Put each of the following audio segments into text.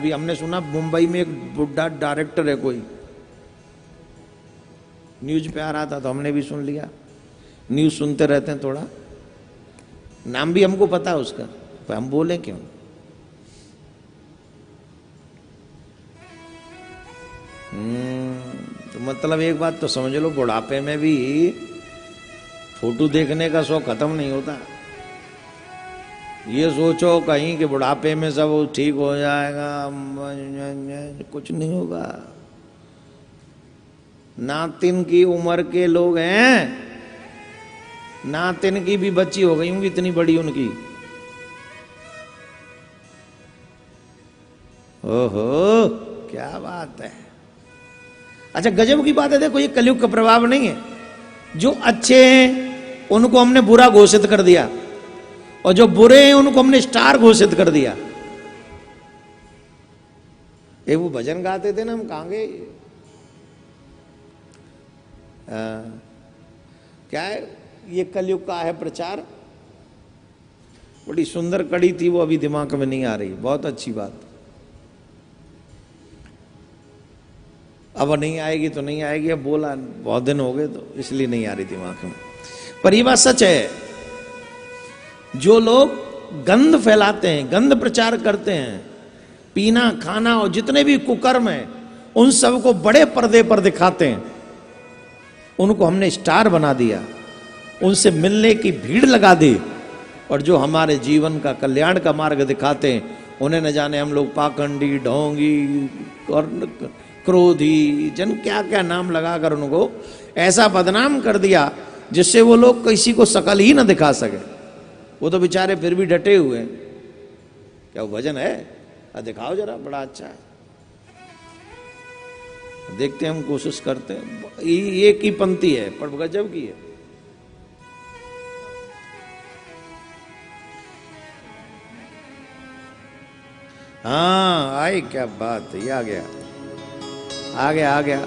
अभी हमने सुना मुंबई में एक बुढ़ा डायरेक्टर है कोई, न्यूज पे आ रहा था तो हमने भी सुन लिया। न्यूज सुनते रहते हैं थोड़ा, नाम भी हमको पता है उसका, पर हम बोले क्यों। तो मतलब एक बात तो समझ लो, बुढ़ापे में भी फोटो देखने का शौक खत्म नहीं होता। ये सोचो कहीं कि बुढ़ापे में सब ठीक हो जाएगा, कुछ नहीं होगा। नातिन की उम्र के लोग हैं, नातिन की भी बच्ची हो गई होंगी इतनी बड़ी उनकी। ओहो क्या बात है। अच्छा गजब की बात है। देखो ये कलयुग का प्रभाव नहीं है, जो अच्छे हैं उनको हमने बुरा घोषित कर दिया और जो बुरे हैं उनको हमने स्टार घोषित कर दिया। ये वो भजन गाते थे ना, हम कहाँ गए। क्या है ये कलयुग का है प्रचार, बड़ी सुंदर कड़ी थी वो, अभी दिमाग में नहीं आ रही। बहुत अच्छी बात, अब नहीं आएगी तो नहीं आएगी। अब बोला बहुत दिन हो गए तो इसलिए नहीं आ रही दिमाग में। पर ये बात सच है, जो लोग गंध फैलाते हैं, गंध प्रचार करते हैं, पीना खाना और जितने भी कुकर्म हैं उन सबको बड़े पर्दे पर दिखाते हैं, उनको हमने स्टार बना दिया, उनसे मिलने की भीड़ लगा दी। और जो हमारे जीवन का कल्याण का मार्ग दिखाते हैं उन्हें न जाने हम लोग पाखंडी, ढोंगी और क्रोधी, जन क्या क्या नाम लगाकर उनको ऐसा बदनाम कर दिया जिससे वो लोग किसी को शकल ही न दिखा सके। वो तो बेचारे फिर भी डटे हुए हैं। क्या वो भजन है? दिखाओ जरा, बड़ा अच्छा है। देखते हैं, हम कोशिश करते हैं। एक ही पंक्ति है पर गजब की है। हाँ आई, क्या बात है, ये आ गया आ गया आ गया।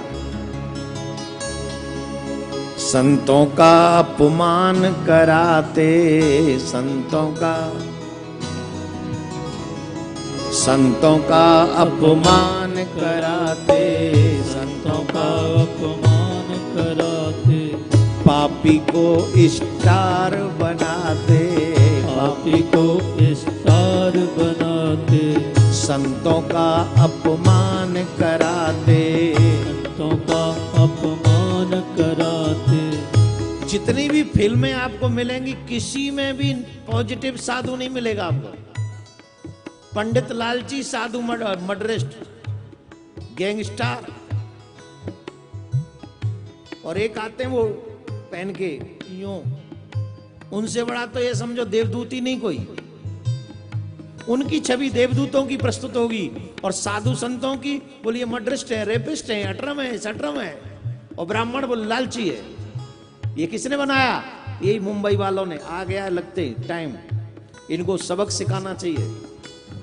संतों का अपमान कराते, संतों का अपमान कराते, संतों का अपमान कराते, पापी को स्टार बनाते, पापी को स्टार बनाते, संतों का अपमान कराते, संतों का अपमान कराते। जितनी भी फिल्में आपको मिलेंगी किसी में भी पॉजिटिव साधु नहीं मिलेगा आपको। पंडित लालची साधु मर्डरिस्ट, गैंगस्टर, और एक आते हैं वो पहन के यूं, उनसे बड़ा तो ये समझो देवदूत ही नहीं कोई। उनकी छवि देवदूतों की प्रस्तुत होगी और साधु संतों की बोलिए मर्डरिस्ट है, रेपिस्ट है, अटरम है, सटरम है, और ब्राह्मण बोले लालची है। ये किसने बनाया? यही मुंबई वालों ने। आ गया लगते टाइम, इनको सबक सिखाना चाहिए।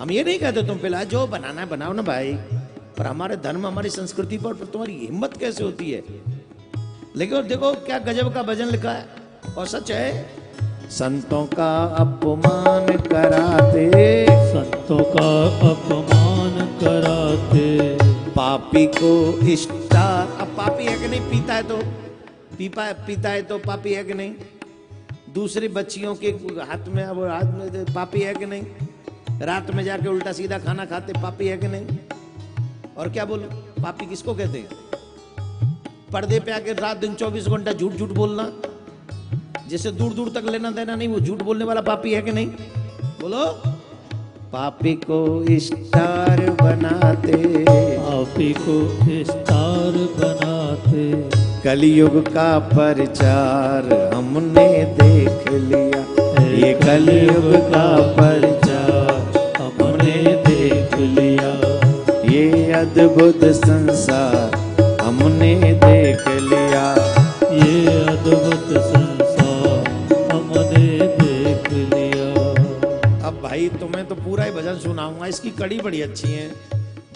हम ये नहीं कहते तुम पिला जो बनाना है बनाओ ना भाई, पर हमारे धर्म हमारी संस्कृति पर तुम्हारी हिम्मत कैसे होती है। लेकिन देखो क्या गजब का भजन लिखा है और सच है। संतों का अपमान कराते, संतों का अपमान कराते, पापी को स्टार। अब पापी है कि नहीं? पीता है तो पीता है तो पापी है कि नहीं? दूसरी बच्चियों के हाथ में, अब हाथ में पापी है कि नहीं? रात में जाके उल्टा सीधा खाना खाते, पापी है कि नहीं? और क्या बोलो, पापी किसको कहते हैं? पर्दे पे आके रात दिन 24 घंटा झूठ झूठ बोलना, जिससे दूर दूर तक लेना देना नहीं, वो झूठ बोलने वाला पापी है कि नहीं? बोलो। पापी को स्टार बनाते, पापी को स्टार बनाते, कलयुग का प्रचार हमने देख लिया, ये कलयुग का प्रचार हमने देख लिया, ये अद्भुत संसार हमने देख लिया, ये अद्भुत संसार हमने देख लिया। अब भाई तुम्हें तो पूरा ही भजन सुनाऊंगा, इसकी कड़ी बड़ी अच्छी है,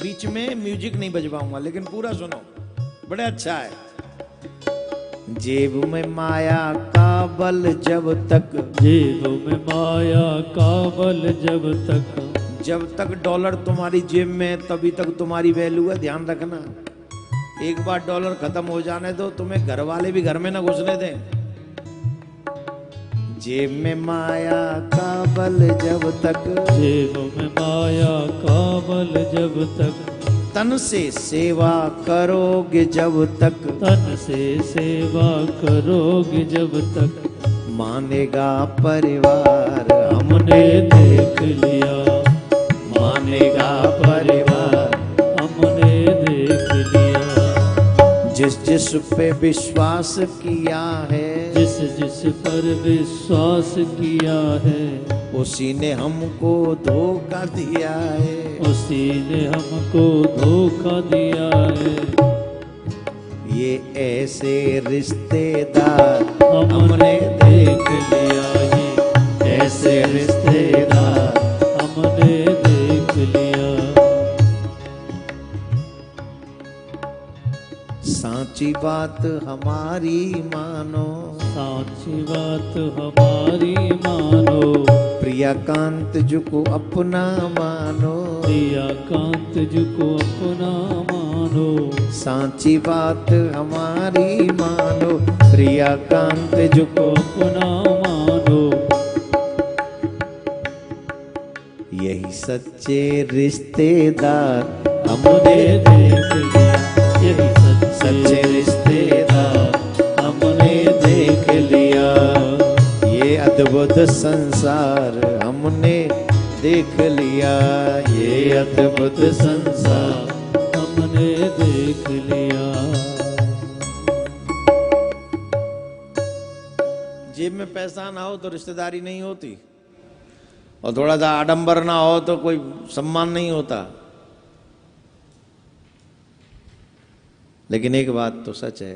बीच में म्यूजिक नहीं बजवाऊंगा, लेकिन पूरा सुनो, बड़ा अच्छा है। जेब में माया का बल जब तक, जेब में माया का बल जब तक, जब तक डॉलर तुम्हारी जेब में है तभी तक तुम्हारी वैल्यू है, ध्यान रखना। एक बार डॉलर खत्म हो जाने दो, तुम्हें घर वाले भी घर में ना घुसने दें। जेब में माया का बल जब तक, जेब में माया का बल जब तक, तन से सेवा करोगे जब तक, तन से सेवा करोगे जब तक, मानेगा परिवार हमने देख लिया, मानेगा परिवार हमने देख लिया। जिस जिस पे विश्वास किया है, जिस जिस पर विश्वास किया है, उसी ने हमको धोखा दिया है, उसी ने हमको धोखा दिया है। ये ऐसे रिश्तेदार हमने देख लिया, ये ऐसे रिश्तेदार हमने देख लिया। सांची बात हमारी मानो, साची बात हमारी मानो, प्रियाकांत जी को अपना मानो, प्रियाकांत जी को अपना मानो। सांची बात हमारी मानो, प्रियाकांत जी को अपना मानो। यही सच्चे रिश्तेदार हमने देख लिया, यही सच्चे रिश्तेदार हमने देख लिया। ये अद्भुत संसार हमने देख लिया, ये अद्भुत संसार हमने देख लिया। जेब में पैसा ना हो तो रिश्तेदारी नहीं होती, और थोड़ा सा आडंबर ना हो तो कोई सम्मान नहीं होता। लेकिन एक बात तो सच है,